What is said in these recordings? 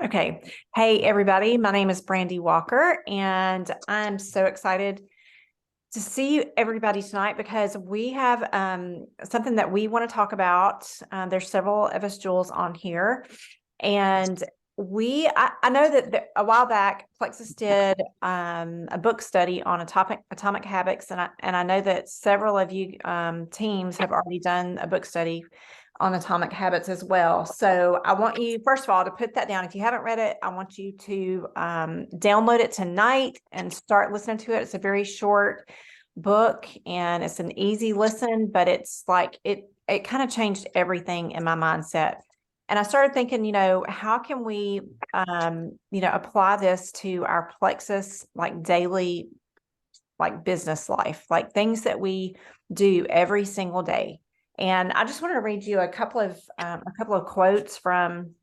Okay. Hey, everybody. My name is Brandy Walker, and I'm so excited to see everybody tonight because we have something that we want to talk about. There's several of us Jules on here, and I know that a while back Plexus did a book study on atomic habits, and I know that several of you teams have already done a book study on atomic habits as well. So I want you, first of all, to put that down. If you haven't read it, I want you to download it tonight and start listening to it. It's a very short book and it's an easy listen, but it's like it kind of changed everything in my mindset. And I started thinking, how can we, apply this to our Plexus, like daily, like business life, like things that we do every single day. And I just want to read you a couple of quotes from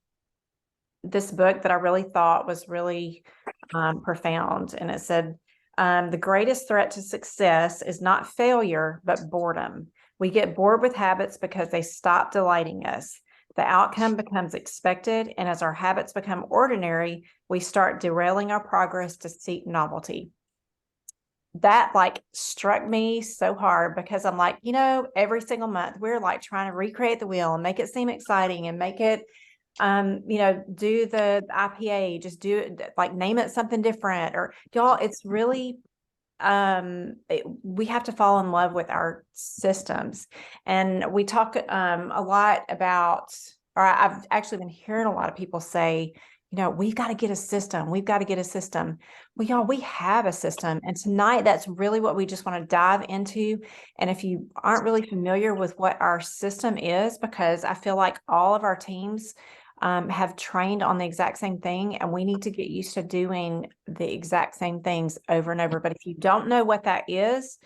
this book that I really thought was really profound. And it said, the greatest threat to success is not failure, but boredom. We get bored with habits because they stop delighting us. The outcome becomes expected, and as our habits become ordinary, we start derailing our progress to seek novelty. That like struck me so hard because I'm like, every single month we're like trying to recreate the wheel and make it seem exciting and make it, do the IPA, just do it, like name it something different, or y'all, it's really, we have to fall in love with our systems. And we talk a lot about, or I've actually been hearing a lot of people say, we've got to get a system. We've got to get a system. Well, y'all, we have a system. And tonight, that's really what we just want to dive into. And if you aren't really familiar with what our system is, because I feel like all of our teams have trained on the exact same thing, and we need to get used to doing the exact same things over and over. But if you don't know what that is,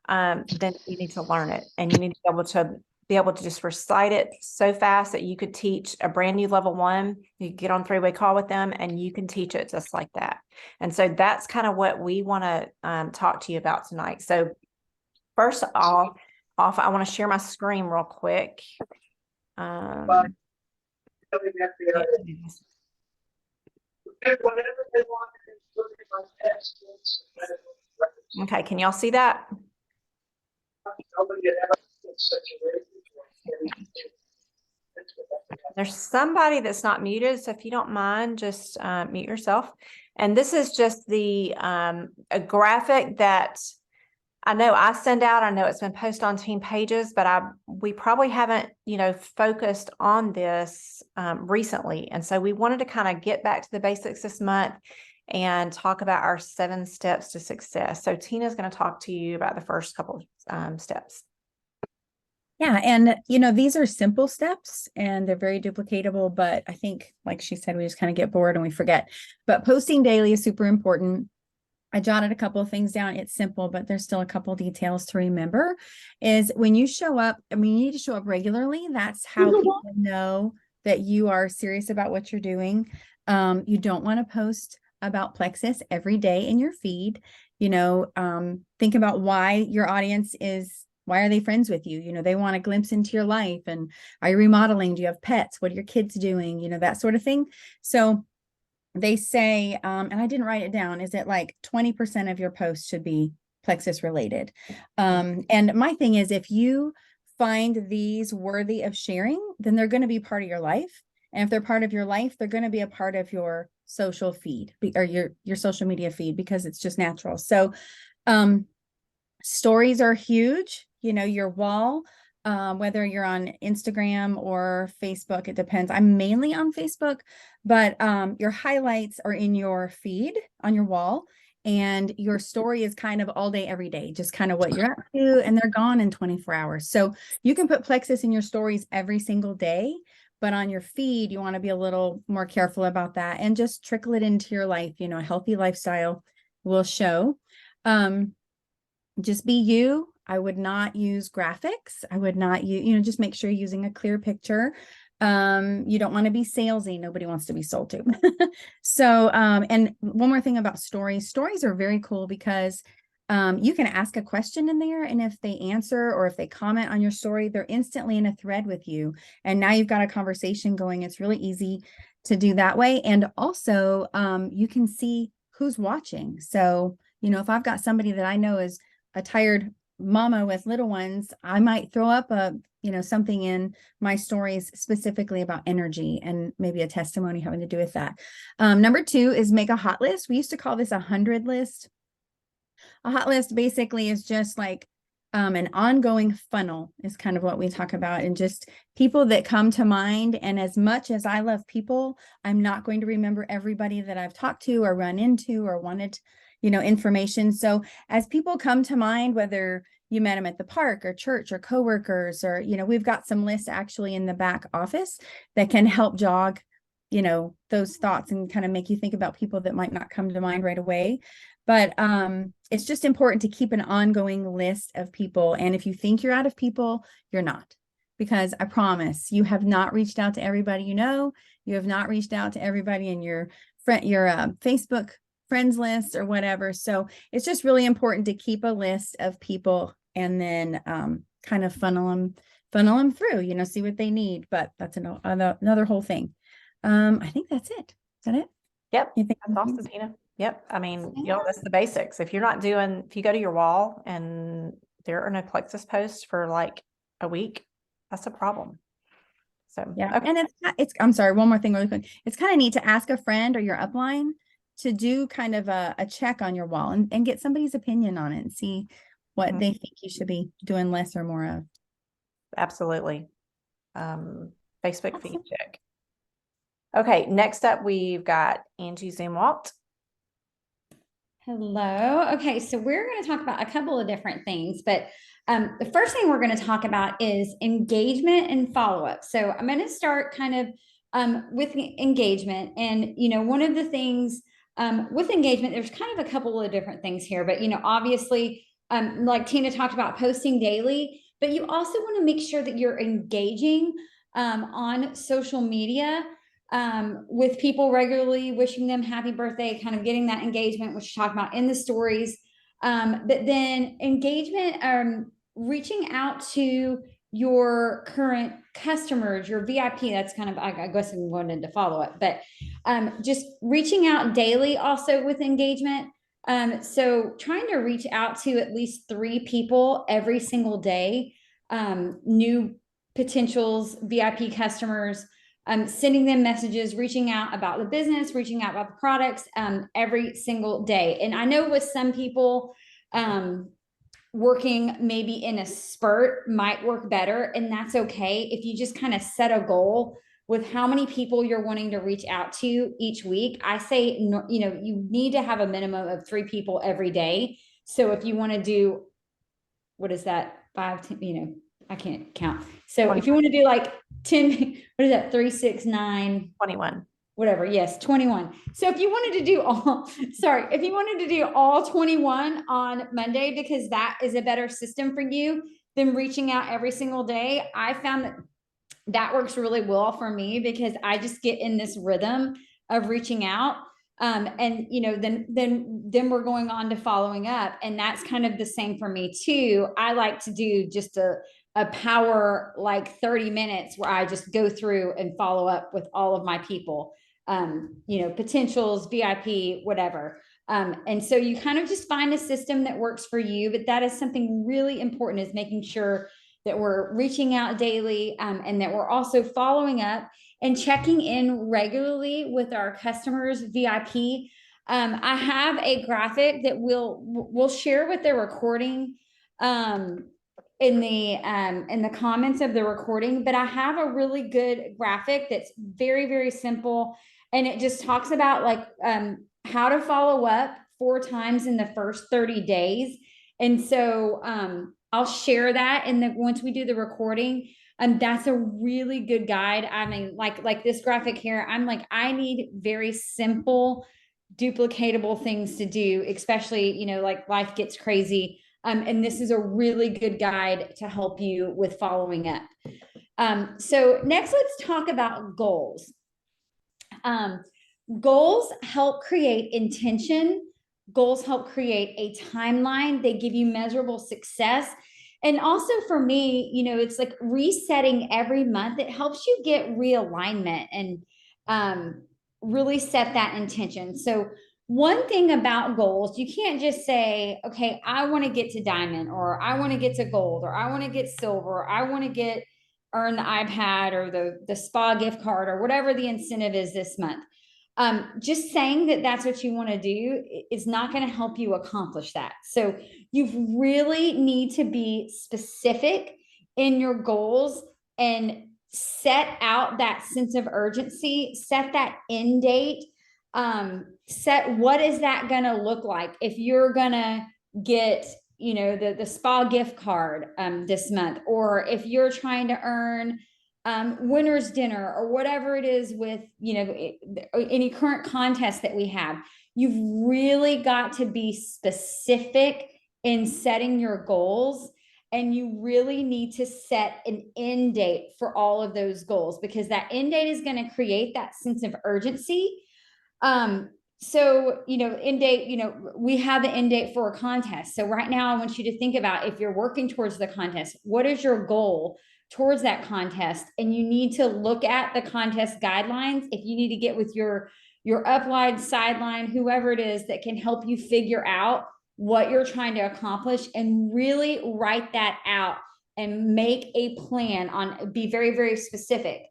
then you need to learn it, and you need to be able to just recite it so fast that you could teach a brand new level 1. You get on three-way call with them and you can teach it just like that. And so that's kind of what we want to talk to you about tonight. So first off, I want to share my screen real quick. Okay, can y'all see that? There's somebody that's not muted, so if you don't mind, just mute yourself. And this is just the a graphic that I know I send out. I know it's been posted on team pages, but we probably haven't, focused on this recently. And so we wanted to kind of get back to the basics this month and talk about our 7 steps to success. So Tina's going to talk to you about the first couple steps. Yeah. And, these are simple steps and they're very duplicatable, but I think, like she said, we just kind of get bored and we forget. But posting daily is super important. I jotted a couple of things down. It's simple, but there's still a couple details to remember. Is when you show up, you need to show up regularly. That's how people know that you are serious about what you're doing. You don't want to post about Plexus every day in your feed. Think about why your audience why are they friends with you? They want a glimpse into your life. And are you remodeling? Do you have pets? What are your kids doing? That sort of thing. So they say, and I didn't write it down, is that like 20% of your posts should be Plexus related. And my thing is, if you find these worthy of sharing, then they're going to be part of your life. And if they're part of your life, they're going to be a part of your social feed or your social media feed, because it's just natural. So stories are huge. Your wall, whether you're on Instagram or Facebook, it depends. I'm mainly on Facebook, but your highlights are in your feed on your wall, and your story is kind of all day, every day, just kind of what you're up to, and they're gone in 24 hours. So you can put Plexus in your stories every single day, but on your feed, you want to be a little more careful about that and just trickle it into your life. A healthy lifestyle will show. Just be you. I would not use graphics. I would not use, just make sure you're using a clear picture. You don't want to be salesy. Nobody wants to be sold to. So, and one more thing about stories. Stories are very cool because You can ask a question in there, and if they answer or if they comment on your story, they're instantly in a thread with you. And now you've got a conversation going. It's really easy to do that way. And also, you can see who's watching. So, if I've got somebody that I know is a tired mama with little ones, I might throw up something in my stories specifically about energy and maybe a testimony having to do with that. Number 2 is make a hot list. We used to call this a 100 list. A hot list basically is just like an ongoing funnel is kind of what we talk about, and just people that come to mind. And as much as I love people, I'm not going to remember everybody that I've talked to or run into or wanted, information. So as people come to mind, whether you met them at the park or church or coworkers, or, we've got some lists actually in the back office that can help jog, those thoughts and kind of make you think about people that might not come to mind right away. But it's just important to keep an ongoing list of people. And if you think you're out of people, you're not, because I promise you have not reached out to everybody you know. You have not reached out to everybody in your Facebook friends list or whatever. So it's just really important to keep a list of people and then kind of funnel them through, see what they need. But that's another whole thing. I think that's it. Is that it? Yep. You think That's awesome, Tina. Yep. I mean, that's the basics. If you go to your wall and there are no Plexus posts for like a week, that's a problem. So, yeah. okay. And I'm sorry, one more thing really quick. It's kind of neat to ask a friend or your upline to do kind of a check on your wall and get somebody's opinion on it and see what they think you should be doing less or more of. Absolutely. Facebook feed check. Okay, next up, we've got Angie Zumwalt. Hello. Okay, so we're going to talk about a couple of different things, but the first thing we're going to talk about is engagement and follow-up. So I'm going to start kind of with engagement. And, one of the things with engagement, there's kind of a couple of different things here, but, obviously, like Tina talked about, posting daily, but you also want to make sure that you're engaging on social media with people regularly, wishing them happy birthday, kind of getting that engagement, which you talk about in the stories. But then engagement, reaching out to your current customers, your VIP, that's kind of, I guess I'm going into follow up, but just reaching out daily also with engagement. So trying to reach out to at least 3 people every single day, new potentials, VIP customers, sending them messages, reaching out about the business, reaching out about the products every single day. And I know with some people, working maybe in a spurt might work better, and that's okay. If you just kind of set a goal with how many people you're wanting to reach out to each week, I say, you need to have a minimum of 3 people every day. So if you want to do, what is that? 5, 10, I can't count. So 21. if you want to do like 10, what is that? 3, 6, 9, 21. Whatever. Yes, 21. So if you wanted to do if you wanted to do all 21 on Monday, because that is a better system for you than reaching out every single day, I found that works really well for me, because I just get in this rhythm of reaching out. And then we're going on to following up. And that's kind of the same for me too. I like to do just a power, like 30 minutes where I just go through and follow up with all of my people, potentials, VIP, whatever. And so you kind of just find a system that works for you, but that is something really important, is making sure that we're reaching out daily, and that we're also following up and checking in regularly with our customers, VIP. I have a graphic that we'll share with the recording in the comments of the recording, but I have a really good graphic that's very, very simple. And it just talks about like how to follow up 4 times in the first 30 days. And so I'll share that. And then once we do the recording, that's a really good guide. I mean, like this graphic here, I'm like, I need very simple, duplicatable things to do, especially, like life gets crazy. And this is a really good guide to help you with following up. So next, let's talk about goals. Goals help create intention, goals help create a timeline. They give you measurable success. And also for me, it's like resetting every month. It helps you get realignment and really set that intention. So one thing about goals, you can't just say, okay, I want to get to diamond, or I want to get to gold, or I want to get silver, or I want to earn the iPad or the spa gift card, or whatever the incentive is this month. Just saying that that's what you want to do is not going to help you accomplish that. So you really need to be specific in your goals and set out that sense of urgency, set that end date, set what is that going to look like if you're going to get the spa gift card this month, or if you're trying to earn winner's dinner, or whatever it is with any current contest that we have. You've really got to be specific in setting your goals, and you really need to set an end date for all of those goals, because that end date is going to create that sense of urgency. So, end date, we have the end date for a contest. So right now I want you to think about, if you're working towards the contest, what is your goal towards that contest? And you need to look at the contest guidelines. If you need to get with your upline, sideline, whoever it is that can help you figure out what you're trying to accomplish, and really write that out and make a plan be very, very specific.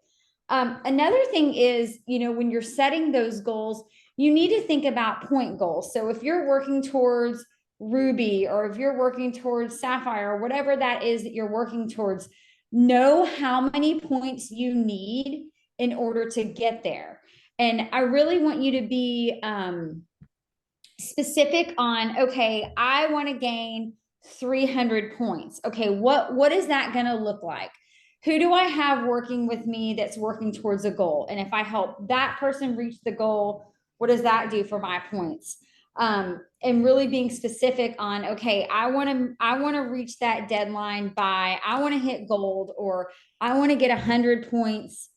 Another thing is, when you're setting those goals, you need to think about point goals. So if you're working towards Ruby, or if you're working towards Sapphire, or whatever that is that you're working towards, know how many points you need in order to get there. And I really want you to be specific on, okay, I want to gain 300 points. Okay, what is that going to look like? Who do I have working with me that's working towards a goal? And if I help that person reach the goal, what does that do for my points? And really being specific on, okay, I want to reach that deadline I want to hit gold, or I want to get 100 points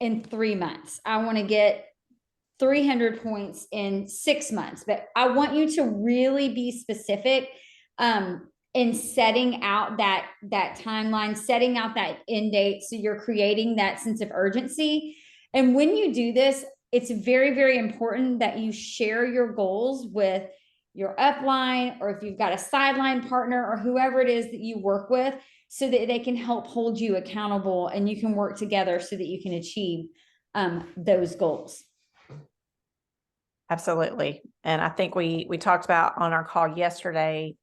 in 3 months. I want to get 300 points in 6 months. But I want you to really be specific in setting out that timeline, setting out that end date. So you're creating that sense of urgency. And when you do this, it's very, very important that you share your goals with your upline, or if you've got a sideline partner, or whoever it is that you work with, so that they can help hold you accountable, and you can work together so that you can achieve those goals. Absolutely. And I think we talked about on our call yesterday,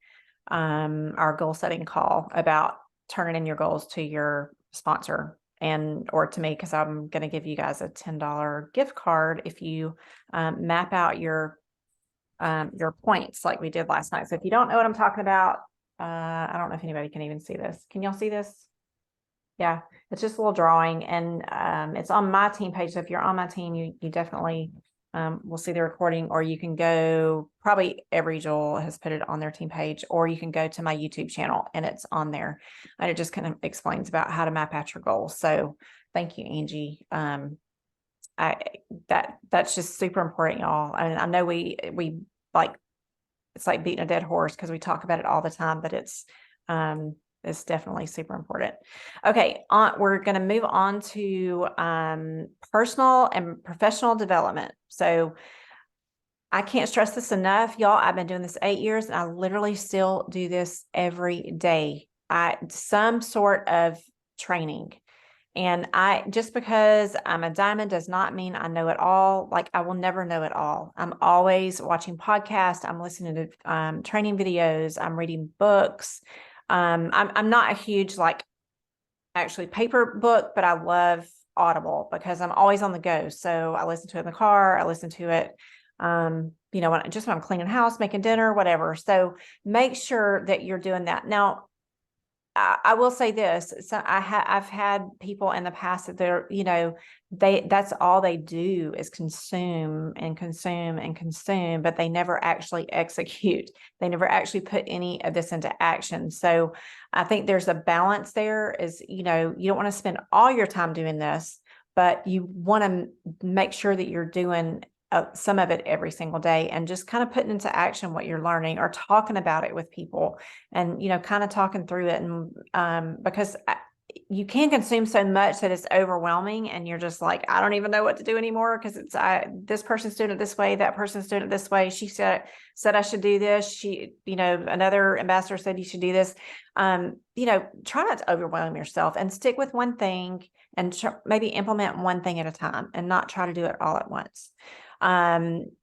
our goal setting call, about turning in your goals to your sponsor or to me, because I'm going to give you guys a $10 gift card if you map out your points like we did last night. So if you don't know what I'm talking about, I don't know if anybody can even see this. Can y'all see this? Yeah, it's just a little drawing, and it's on my team page. So if you're on my team, you definitely will see the recording, or you can go, probably Every Jewel has put it on their team page, or you can go to my YouTube channel and it's on there. And it just kind of explains about how to map out your goals. So thank you, Angie. That's just super important, y'all. And I know we like, it's like beating a dead horse because we talk about it all the time, but it's definitely super important. Okay, we're going to move on to personal and professional development. So I can't stress this enough, y'all. I've been doing this 8 years, and I literally still do this every day. Some sort of training. And just because I'm a diamond does not mean I know it all. Like, I will never know it all. I'm always watching podcasts. I'm listening to training videos. I'm reading books. I'm not a huge, actually paper book, but I love Audible because I'm always on the go. So I listen to it in the car. I listen to it, when I'm cleaning house, making dinner, whatever. So make sure that you're doing that. Now, I will say this. So I've had people in the past that that's all they do is consume and consume and consume, but they never actually execute. They never actually put any of this into action. So I think there's a balance there. Is, you don't want to spend all your time doing this, but you want to make sure that you're doing some of it every single day, and just kind of putting into action what you're learning, or talking about it with people, and, kind of talking through it. And because you can consume so much that it's overwhelming, and you're just like, I don't even know what to do anymore, because this person's doing it this way, that person's doing it this way. She said I should do this. Another ambassador said you should do this. Try not to overwhelm yourself, and stick with one thing, and maybe implement one thing at a time, and not try to do it all at once.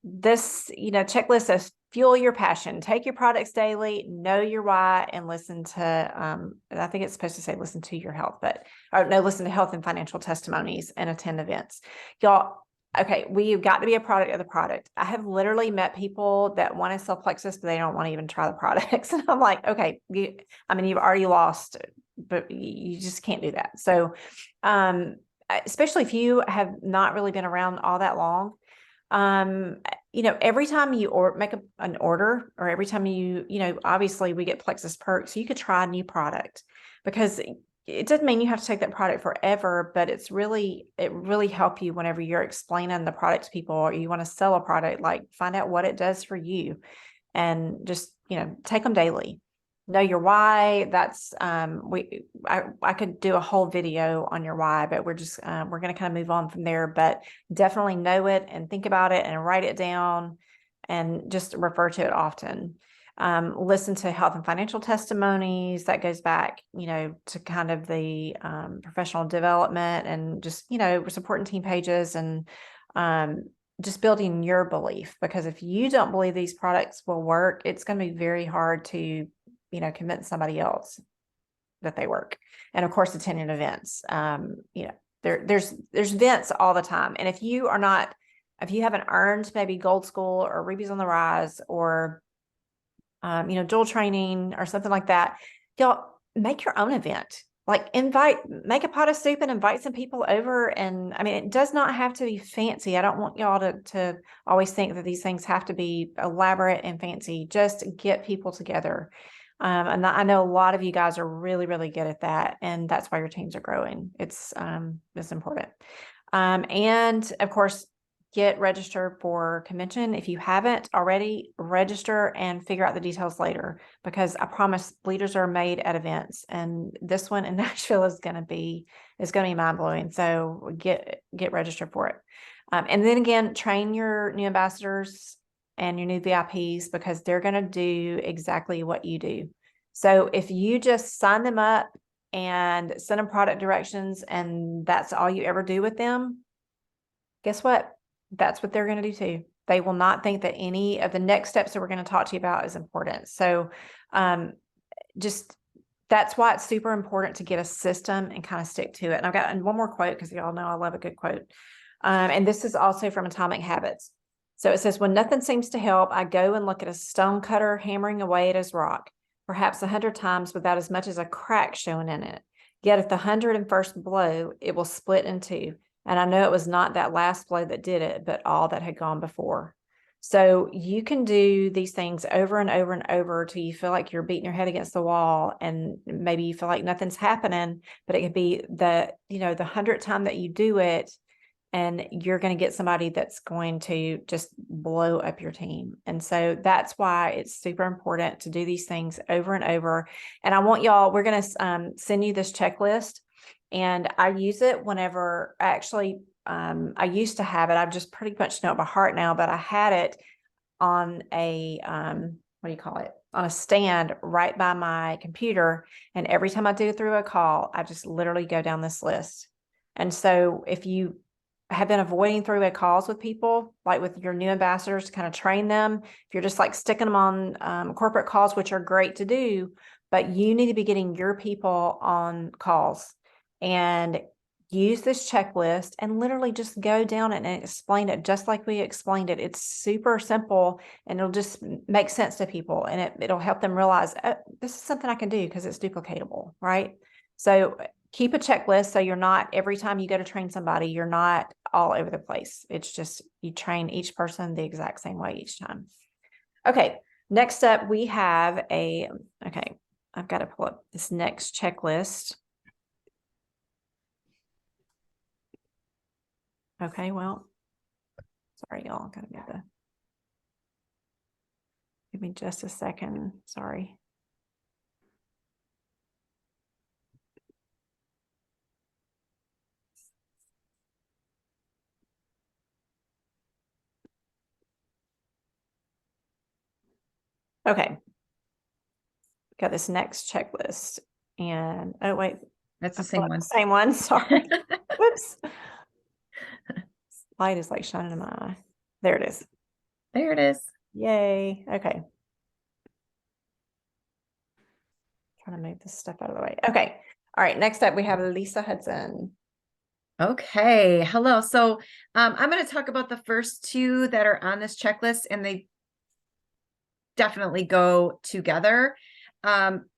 This, checklist says fuel your passion, take your products daily, know your why, and listen to, I think it's supposed to say listen to your health, listen to health and financial testimonies, and attend events. Y'all, okay, we've got to be a product of the product. I have literally met people that want to sell Plexus, but they don't want to even try the products. And I'm like, okay, you've already lost, but you just can't do that. So, especially if you have not really been around all that long, every time you make an order, or every time obviously we get Plexus Perks, you could try a new product, because it doesn't mean you have to take that product forever, but it really help you whenever you're explaining the product to people, or you want to sell a product, like find out what it does for you, and just, take them daily. Know your why. That's I could do a whole video on your why, but we're going to kind of move on from there. But definitely know it, and think about it, and write it down, and just refer to it often. Listen to health and financial testimonies. That goes back, to kind of the professional development, and just, supporting team pages, and just building your belief. Because if you don't believe these products will work, it's going to be very hard to convince somebody else that they work. And of course, attending events. There's events all the time. And if you haven't earned maybe Gold School or Rubies on the Rise, or, dual training or something like that, y'all make your own event. Like make a pot of soup and invite some people over. And it does not have to be fancy. I don't want y'all to always think that these things have to be elaborate and fancy. Just get people together. And I know a lot of you guys are really, really good at that. And that's why your teams are growing. It's important. And of course, get registered for convention. If you haven't already, register and figure out the details later, because I promise leaders are made at events, and this one in Nashville is going to be mind blowing. So get registered for it. And then again, train your new ambassadors and your new VIPs, because they're going to do exactly what you do. So if you just sign them up and send them product directions, and that's all you ever do with them, guess what? That's what they're going to do too. They will not think that any of the next steps that we're going to talk to you about is important. So that's why it's super important to get a system and kind of stick to it. And I've got one more quote, because y'all know I love a good quote. And this is also from Atomic Habits. So it says, when nothing seems to help, I go and look at a stone cutter hammering away at his rock, perhaps 100 times without as much as a crack showing in it. Yet at the 101st blow, it will split in two. And I know it was not that last blow that did it, but all that had gone before. So you can do these things over and over and over till you feel like you're beating your head against the wall, and maybe you feel like nothing's happening, but it could be the 100th time that you do it, and you're going to get somebody that's going to just blow up your team. And so that's why it's super important to do these things over and over. And I want y'all, we're going to send you this checklist, and I use it whenever I used to have it. I just pretty much know it by heart now, but I had it on a, on a stand right by my computer. And every time I do through a call, I just literally go down this list. And so if you have been avoiding three-way calls with people, like with your new ambassadors, to kind of train them, if you're just like sticking them on corporate calls, which are great to do, but you need to be getting your people on calls, and use this checklist and literally just go down it and explain it just like we explained it. It's super simple, and it'll just make sense to people, and it'll help them realize, oh, this is something I can do because it's duplicatable, right? So keep a checklist, so you're not, every time you go to train somebody, you're not all over the place. It's just, you train each person the exact same way each time. Okay, next up we have I've got to pull up this next checklist. Okay, well, Sorry, y'all. Gotta get the. Give me just a second. Sorry. Okay. Got this next checklist and, oh, wait. That's the I same pulled up one. the Same one, sorry. Whoops. Light is like shining in my eye. There it is. There it is. Yay. Okay. Trying to move this stuff out of the way. Okay. All right. Next up, we have Lisa Hudson. Okay, hello. So I'm going to talk about the first two that are on this checklist, and they definitely go together.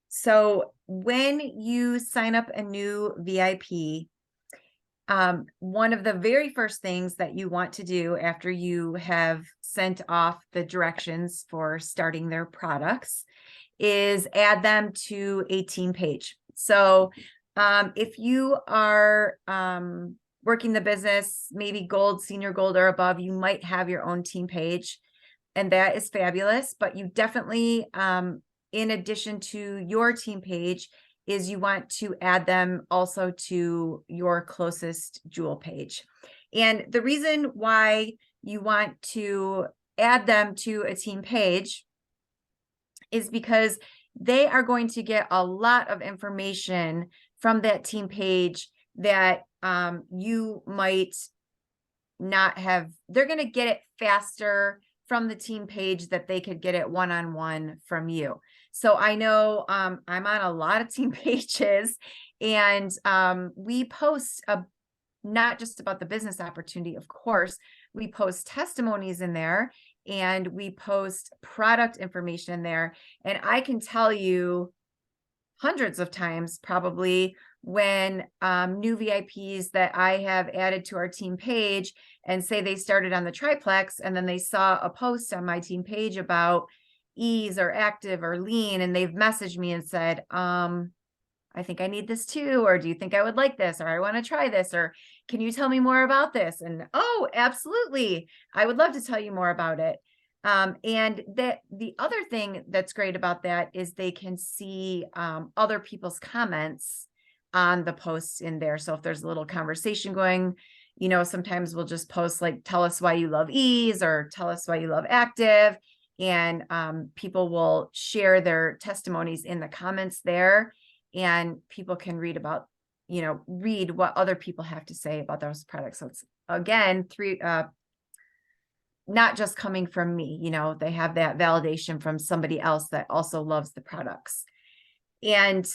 So when you sign up a new VIP, one of the very first things that you want to do after you have sent off the directions for starting their products is add them to a team page. So if you are working the business, maybe gold, senior gold or above, you might have your own team page, and that is fabulous. But you definitely, in addition to your team page, is you want to add them also to your closest Jewel page. And the reason why you want to add them to a team page is because they are going to get a lot of information from that team page that you might not have. They're going to get it faster from the team page that they could get it one-on-one from you. So I know I'm on a lot of team pages, and we post not just about the business opportunity, of course, we post testimonies in there, and we post product information in there. And I can tell you hundreds of times probably when new VIPs that I have added to our team page and say they started on the triplex, and then they saw a post on my team page about ease or active or lean, and they've messaged me and said, I think I need this too, or do you think I would like this, or I want to try this, or can you tell me more about this? And oh, absolutely, I would love to tell you more about it. And that the other thing that's great about that is they can see other people's comments on the posts in there. So if there's a little conversation going, you know, sometimes we'll just post like, tell us why you love ease, or tell us why you love active. And people will share their testimonies in the comments there, and people can read about, you know, read what other people have to say about those products. So it's, again, not just coming from me, you know, they have that validation from somebody else that also loves the products. And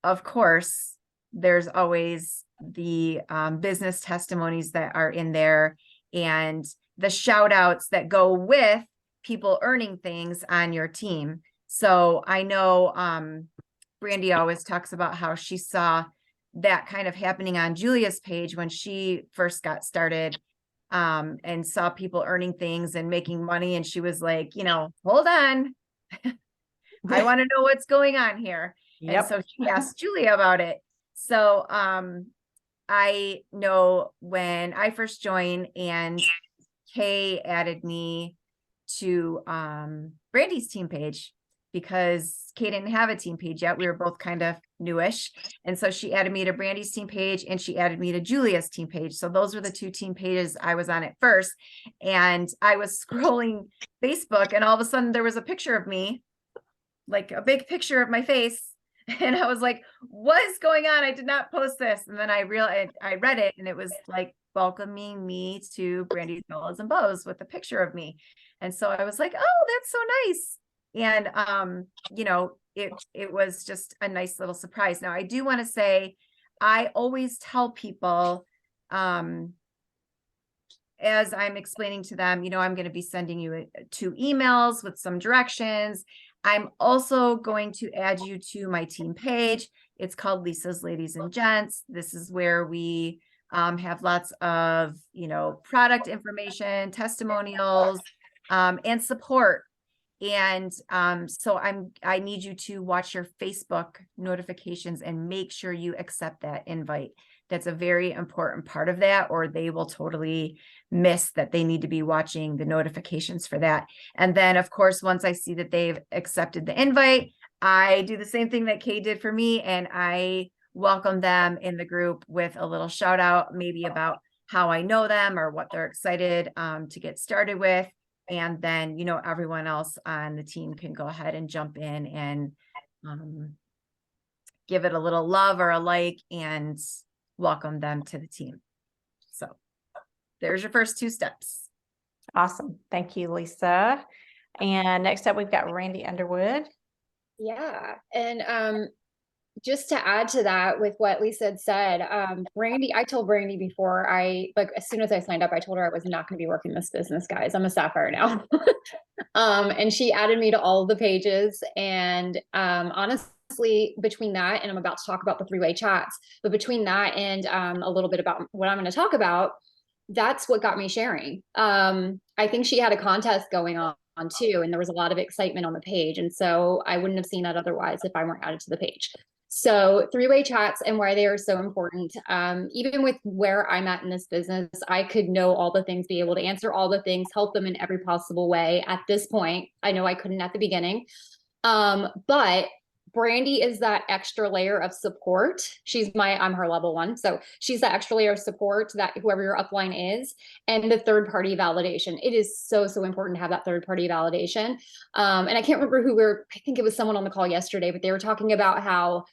of course, there's always the business testimonies that are in there, and the shout outs that go with people earning things on your team. So I know Brandy always talks about how she saw that kind of happening on Julia's page when she first got started, and saw people earning things and making money. And she was like, you know, hold on, I want to know what's going on here. Yep. And so she asked Julia about it. So I know when I first joined and Kay added me to Brandy's team page, because Kay didn't have a team page yet. We were both kind of newish. And so she added me to Brandy's team page, and she added me to Julia's team page. So those were the two team pages I was on at first. And I was scrolling Facebook, and all of a sudden there was a picture of me, like a big picture of my face. And I was like, what is going on? I did not post this. And then I realized, I read it, and it was like welcoming me to Brandy's Pillows and Bows with a picture of me. And so I was like, oh, that's so nice. And you know, it was just a nice little surprise. Now I do want to say, I always tell people, as I'm explaining to them, you know, I'm going to be sending you 2 emails with some directions. I'm also going to add you to my team page. It's called Lisa's Ladies and Gents. This is where we have lots of, you know, product information, testimonials, and support. And so I need you to watch your Facebook notifications and make sure you accept that invite, That's a very important part of that, or they will totally miss that they need to be watching the notifications for that. And then, of course, once I see that they've accepted the invite, I do the same thing that Kay did for me, and I welcome them in the group with a little shout out, maybe about how I know them or what they're excited to get started with. And then, everyone else on the team can go ahead and jump in and give it a little love or a like and welcome them to the team. So there's your first 2 steps. Awesome. Thank you, Lisa. And next up, we've got Randy Underwood. Yeah. And just to add to that with what Lisa had said, Brandy, I told Brandy before as soon as I signed up, I told her I was not going to be working this business, guys. I'm a Sapphire now. And she added me to all of the pages. And honestly, between that, and I'm about to talk about the 3-way chats, but between that and a little bit about what I'm going to talk about, that's what got me sharing. I think she had a contest going on too, and there was a lot of excitement on the page. And so I wouldn't have seen that otherwise if I weren't added to the page. So 3-way chats and why they are so important. Even with where I'm at in this business, I could know all the things, be able to answer all the things, help them in every possible way at this point. I know I couldn't at the beginning. But Brandy is that extra layer of support. I'm her level 1. So she's that extra layer of support that whoever your upline is, and the third party validation. It is so important to have that third party validation. And I can't remember I think it was someone on the call yesterday, but they were talking about how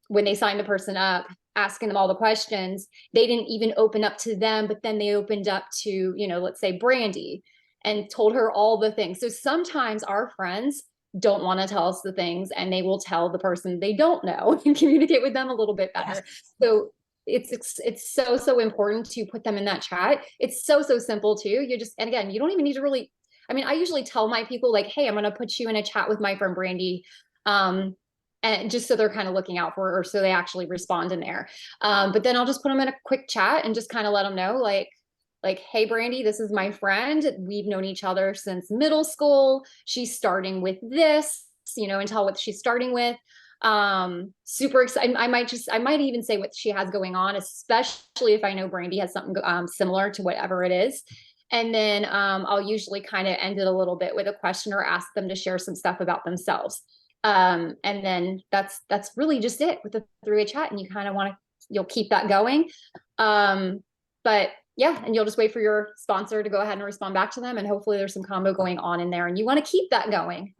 when they signed the person up, asking them all the questions, they didn't even open up to them, but then they opened up to, let's say Brandy, and told her all the things. So sometimes our friends don't want to tell us the things, and they will tell the person they don't know and communicate with them a little bit better. So it's so important to put them in that chat. It's so simple too. And again, you don't even need to really, I usually tell my people like, hey, I'm going to put you in a chat with my friend Brandy. And just so they're kind of looking out for her, or so they actually respond in there. But then I'll just put them in a quick chat and just kind of let them know like, hey, Brandy, this is my friend. We've known each other since middle school. She's starting with this, and tell what she's starting with. Super excited. I might even say what she has going on, especially if I know Brandy has something similar to whatever it is. And then I'll usually kind of end it a little bit with a question or ask them to share some stuff about themselves. And then that's really just it with the 3-way chat, and you kind of you'll keep that going. But yeah, and you'll just wait for your sponsor to go ahead and respond back to them. And hopefully there's some combo going on in there, and you want to keep that going.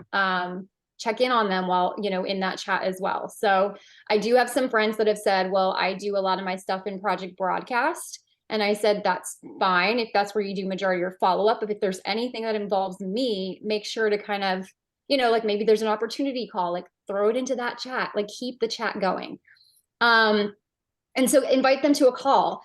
Check in on them while, in that chat as well. So I do have some friends that have said, well, I do a lot of my stuff in Project Broadcast. And I said, that's fine if that's where you do majority of your follow-up. But if there's anything that involves me, make sure to kind of, like maybe there's an opportunity call, like throw it into that chat, like keep the chat going. And so invite them to a call.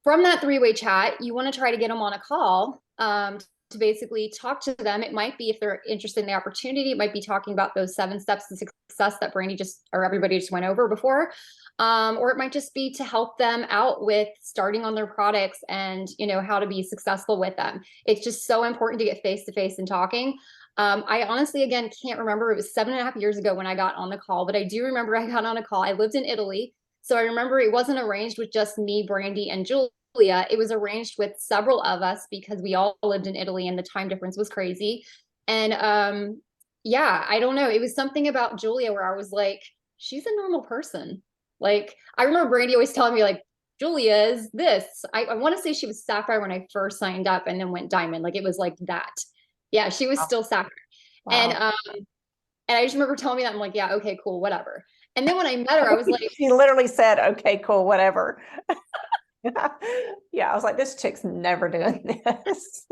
From that 3-way chat, you want to try to get them on a call to basically talk to them. It might be, if they're interested in the opportunity, it might be talking about those 7 steps to success that Brandy or everybody just went over before. Or it might just be to help them out with starting on their products and, how to be successful with them. It's just so important to get face-to-face and talking. I honestly, again, can't remember. It was 7.5 years ago when I got on the call, but I do remember I got on a call. I lived in Italy. So I remember it wasn't arranged with just me, Brandy, and Julia. It was arranged with several of us because we all lived in Italy and the time difference was crazy. And yeah, I don't know. It was something about Julia where I was like, she's a normal person. Like, I remember Brandy always telling me like, Julia is this. I want to say she was Sapphire when I first signed up and then went Diamond. Like it was like that. Yeah, she was still Sapphire. Wow. And I just remember telling me that. I'm like, yeah, okay, cool, whatever. And then when I met her, I was like, she literally said, okay, cool, whatever. Yeah, I was like, this chick's never doing this.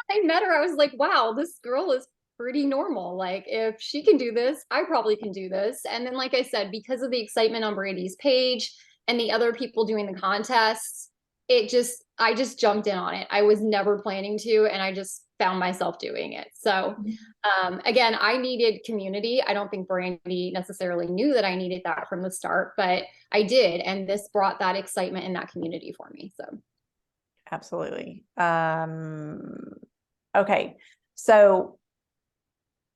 I met her, I was like, wow, this girl is pretty normal. Like, if she can do this, I probably can do this. And then, like I said, because of the excitement on Brandy's page and the other people doing the contests, I just jumped in on it. I was never planning to, and I just found myself doing it. So again, I needed community. I don't think Brandy necessarily knew that I needed that from the start, but I did. And this brought that excitement in that community for me. So absolutely. Okay. So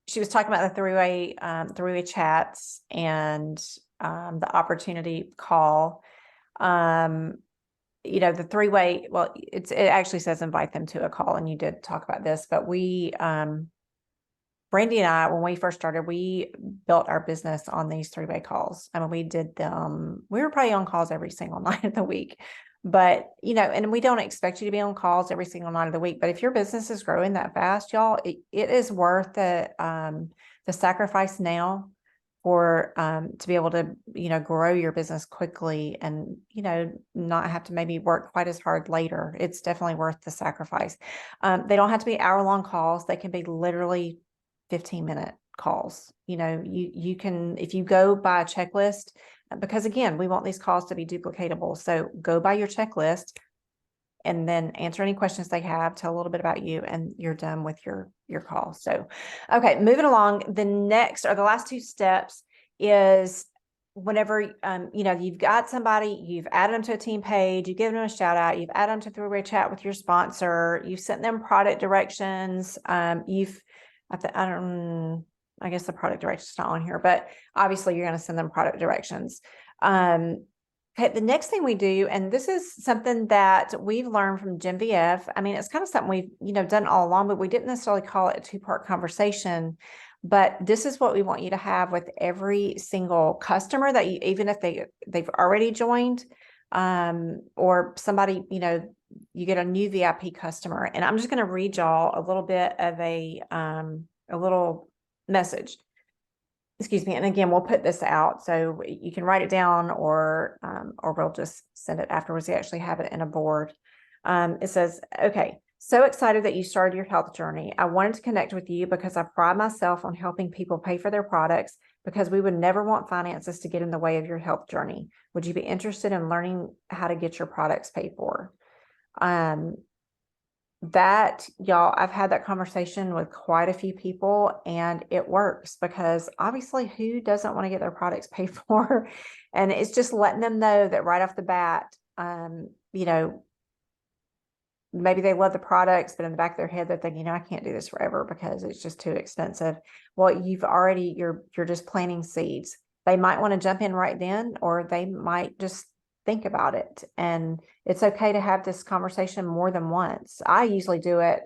she was talking about the three-way chats, and the opportunity call. You know, the three-way, well, it actually says invite them to a call, and you did talk about this, but Brandy and I, when we first started, we built our business on these three-way calls. I mean, we did them, we were probably on calls every single night of the week. But, you know, and we don't expect you to be on calls every single night of the week. But if your business is growing that fast, y'all, it is worth the sacrifice now for to be able to, you know, grow your business quickly and, you know, not have to maybe work quite as hard later. It's definitely worth the sacrifice. They don't have to be hour-long calls. They can be literally 15-minute calls. You know, you can, if you go by a checklist, because again, we want these calls to be duplicatable. So go by your checklist and then answer any questions they have, tell a little bit about you, and you're done with your call. So, okay, moving along, the next or the last two steps is whenever, you know, you've got somebody, you've added them to a team page, you've given them a shout out, you've added them to three-way chat with your sponsor, you've sent them product directions, I guess the product directions is not on here, but obviously you're going to send them product directions. Okay, the next thing we do, and this is something that we've learned from GenVF. I mean, it's kind of something we've, you know, done all along, but we didn't necessarily call it a two-part conversation. But this is what we want you to have with every single customer that you, even if they've already joined, or somebody, you know, you get a new VIP customer. And I'm just going to read y'all a little bit of a little message. Excuse me. And again, we'll put this out so you can write it down, or we'll just send it afterwards. We actually have it in a board. It says, okay, so excited that you started your health journey. I wanted to connect with you because I pride myself on helping people pay for their products, because we would never want finances to get in the way of your health journey. Would you be interested in learning how to get your products paid for? That, y'all, I've had that conversation with quite a few people, and it works, because obviously who doesn't want to get their products paid for? And it's just letting them know that right off the bat, you know, maybe they love the products, but in the back of their head, they're thinking, you know, I can't do this forever because it's just too expensive. Well, you're just planting seeds. They might want to jump in right then, or they might just think about it. And it's okay to have this conversation more than once. I usually do it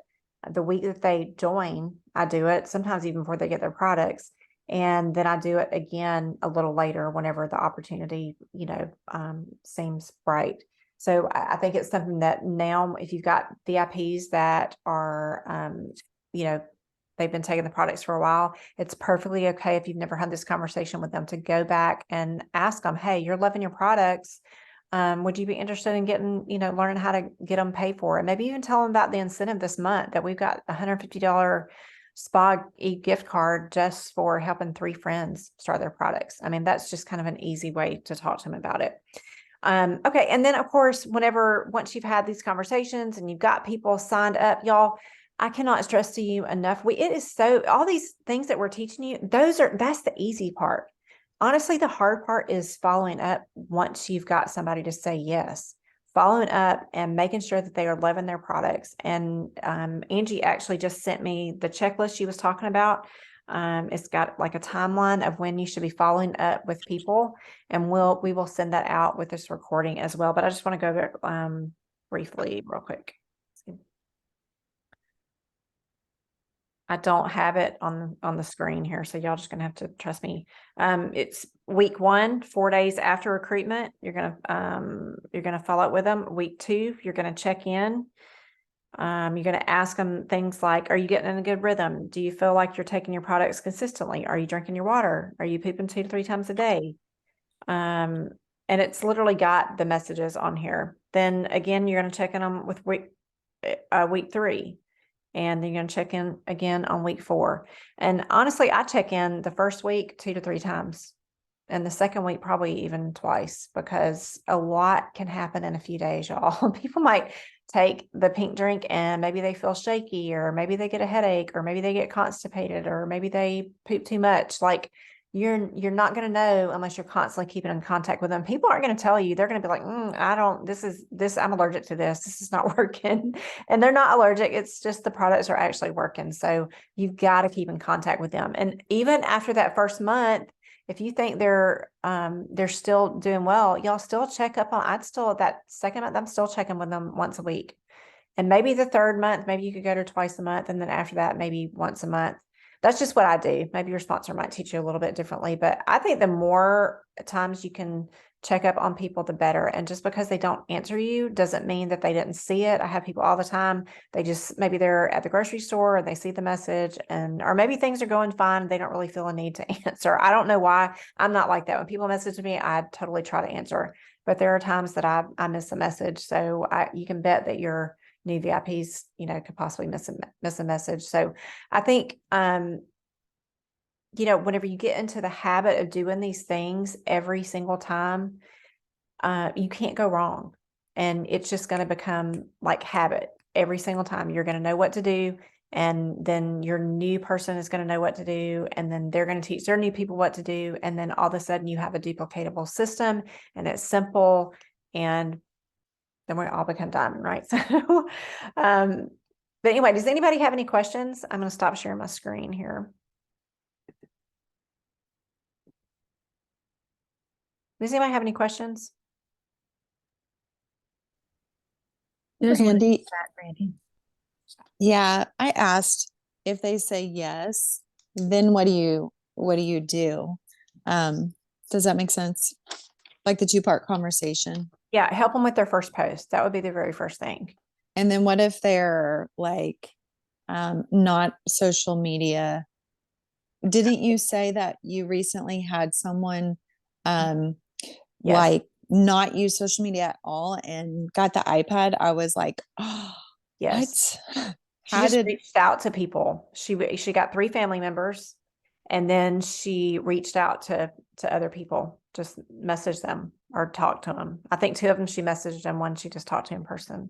the week that they join. I do it sometimes even before they get their products. And then I do it again a little later whenever the opportunity, you know, seems bright. So I think it's something that now, if you've got VIPs that are, you know, they've been taking the products for a while, it's perfectly okay if you've never had this conversation with them to go back and ask them, hey, you're loving your products. Would you be interested in getting, you know, learning how to get them paid for? And maybe even tell them about the incentive this month that we've got $150 spa gift card just for helping 3 friends start their products. I mean, that's just kind of an easy way to talk to them about it. Okay. And then of course, once you've had these conversations and you've got people signed up, y'all, I cannot stress to you enough. All these things that we're teaching you, that's the easy part. Honestly, the hard part is following up once you've got somebody to say yes, following up and making sure that they are loving their products. And Angie actually just sent me the checklist she was talking about. It's got like a timeline of when you should be following up with people, and we will send that out with this recording as well. But I just want to go there briefly real quick. I don't have it on the screen here, so y'all just gonna have to trust me. It's week 1, 4 days after recruitment. You're gonna follow up with them. Week 2, you're gonna check in. You're gonna ask them things like, are you getting in a good rhythm? Do you feel like you're taking your products consistently? Are you drinking your water? Are you pooping 2 to 3 times a day? And it's literally got the messages on here. Then again, you're gonna check in them with week 3. And then you're going to check in again on week 4. And honestly, I check in the first week 2 to 3 times. And the second week, probably even twice, because a lot can happen in a few days, y'all. People might take the pink drink and maybe they feel shaky, or maybe they get a headache, or maybe they get constipated, or maybe they poop too much. Like, you're not going to know unless you're constantly keeping in contact with them. People aren't going to tell you. They're going to be like, I'm allergic to this. This is not working. And they're not allergic. It's just the products are actually working. So you've got to keep in contact with them. And even after that first month, If you think they're still doing well, y'all still check up on, I'd still, that second month, I'm still checking with them once a week. And maybe the third month, maybe you could go to twice a month. And then after that, maybe once a month. That's just what I do. Maybe your sponsor might teach you a little bit differently, but I think the more times you can check up on people, the better. And just because they don't answer you doesn't mean that they didn't see it. I have people all the time. They just, maybe they're at the grocery store and they see the message, and, or maybe things are going fine and they don't really feel a need to answer. I don't know why. I'm not like that. When people message me, I totally try to answer, but there are times that I miss a message. So you can bet that your new VIPs, could possibly miss a message. So I think, whenever you get into the habit of doing these things every single time, you can't go wrong. And it's just going to become like habit. Every single time you're going to know what to do. And then your new person is going to know what to do. And then they're going to teach their new people what to do. And then all of a sudden you have a duplicatable system, and it's simple, and then we all become diamond, right? So, but anyway, does anybody have any questions? I'm going to stop sharing my screen here. Does anybody have any questions? There's one in Randy, the chat, Randy. yeah, I asked if they say yes, then what do you do? Does that make sense? Like the two-part conversation. Yeah, help them with their first post. That would be the very first thing. And then what if they're like not social media? Didn't you say that you recently had someone Yes. like not use social media at all and got the iPad? I was like, oh, Yes. what? She How just did reached out to people. She got 3 family members, and then she reached out to other people, just messaged them or talked to them. I think 2 of them she messaged, and 1 she just talked to in person.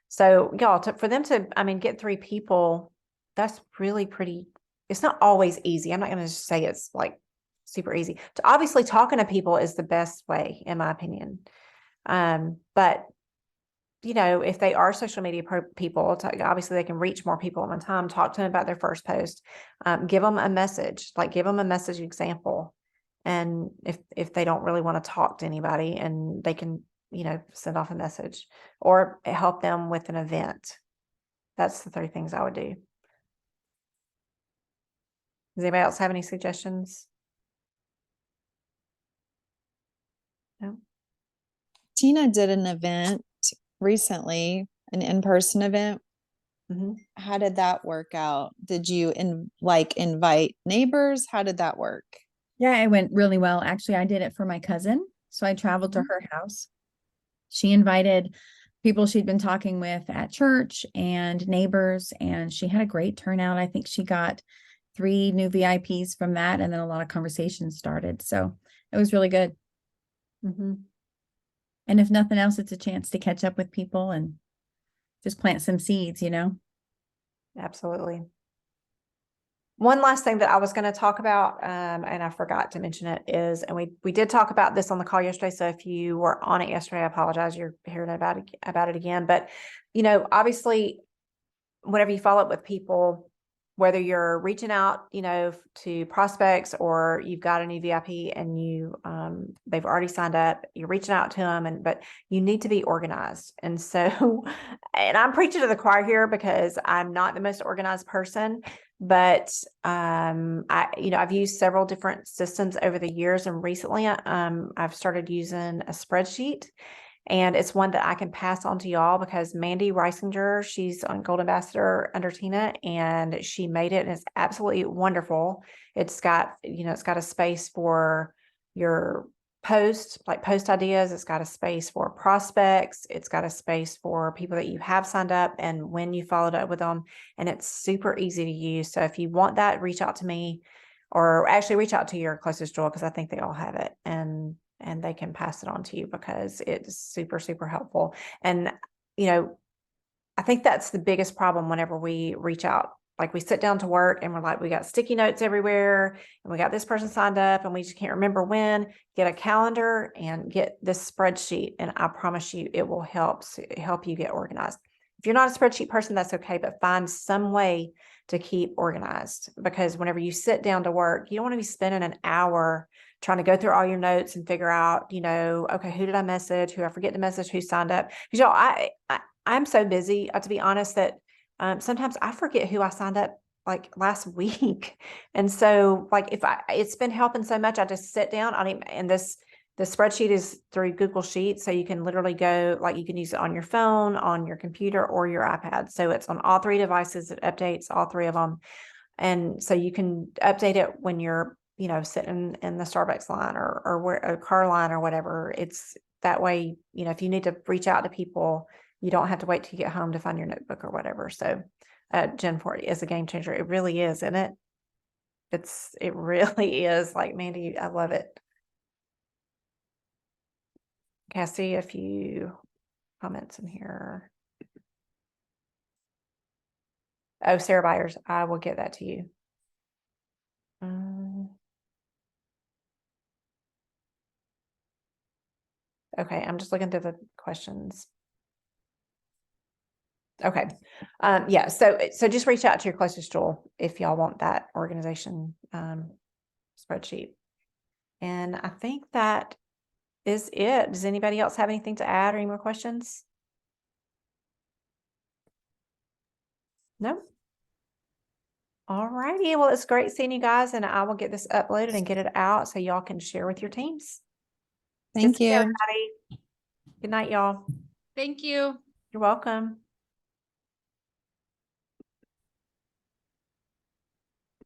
So y'all, for them to, get 3 people, that's really pretty. It's not always easy. I'm not going to say it's like super easy. Obviously, talking to people is the best way, in my opinion. But if they are social media people, obviously they can reach more people at one time. Talk to them about their first post. Give them a message, give them a message example. And if they don't really want to talk to anybody, and they can, send off a message, or help them with an event. That's the 3 things I would do. Does anybody else have any suggestions? No? Tina did an event recently, an in-person event. Mhm. How did that work out? Did you invite neighbors? How did that work? Yeah, it went really well. Actually, I did it for my cousin. So I traveled to her house. She invited people she'd been talking with at church and neighbors, and she had a great turnout. I think she got 3 new VIPs from that, and then a lot of conversations started. So it was really good. Mhm. And if nothing else, it's a chance to catch up with people and just plant some seeds, Absolutely. One last thing that I was going to talk about, and I forgot to mention it, is, and we did talk about this on the call yesterday. So if you were on it yesterday, I apologize. You're hearing about it again. But obviously, whenever you follow up with people, whether you're reaching out, to prospects, or you've got a new VIP and they've already signed up, you're reaching out to them, but you need to be organized. And so, and I'm preaching to the choir here because I'm not the most organized person, but I've used several different systems over the years, and recently I've started using a spreadsheet. And it's one that I can pass on to y'all because Mandy Reisinger, she's on Gold Ambassador under Tina, and she made it, and it's absolutely wonderful. It's got, it's got a space for your post ideas. It's got a space for prospects. It's got a space for people that you have signed up and when you followed up with them. And it's super easy to use. So if you want that, reach out to me, or actually reach out to your closest Joel, because I think they all have it. And they can pass it on to you because it's super, super helpful. And, I think that's the biggest problem whenever we reach out. Like, we sit down to work and we're like, we got sticky notes everywhere, and we got this person signed up and we just can't remember when. Get a calendar and get this spreadsheet, and I promise you it will help you get organized. If you're not a spreadsheet person, that's okay, but find some way to keep organized, because whenever you sit down to work, you don't want to be spending an hour trying to go through all your notes and figure out, okay, who did I message? Who I forget to message? Who signed up? Because I'm so busy, to be honest, that sometimes I forget who I signed up like last week. And so like it's been helping so much. I just sit down and the spreadsheet is through Google Sheets. So you can literally go, like you can use it on your phone, on your computer, or your iPad. So it's on all three devices. It updates all three of them. And so you can update it when you're, sitting in the Starbucks line or where a car line or whatever. It's that way, if you need to reach out to people, you don't have to wait till you get home to find your notebook or whatever. So Gen 4 is a game changer. It really is, isn't it? It really is. Like, Mandy, I love it. Okay, I see a few comments in here. Oh, Sarah Byers, I will get that to you. Okay, I'm just looking through the questions. Okay. Yeah, so just reach out to your closest Joel if y'all want that organization spreadsheet. And I think that is it. Does anybody else have anything to add or any more questions? No? All righty. Well, it's great seeing you guys, and I will get this uploaded and get it out so y'all can share with your teams. Thank Good to see you. everybody. Good night, y'all. Thank you. You're welcome.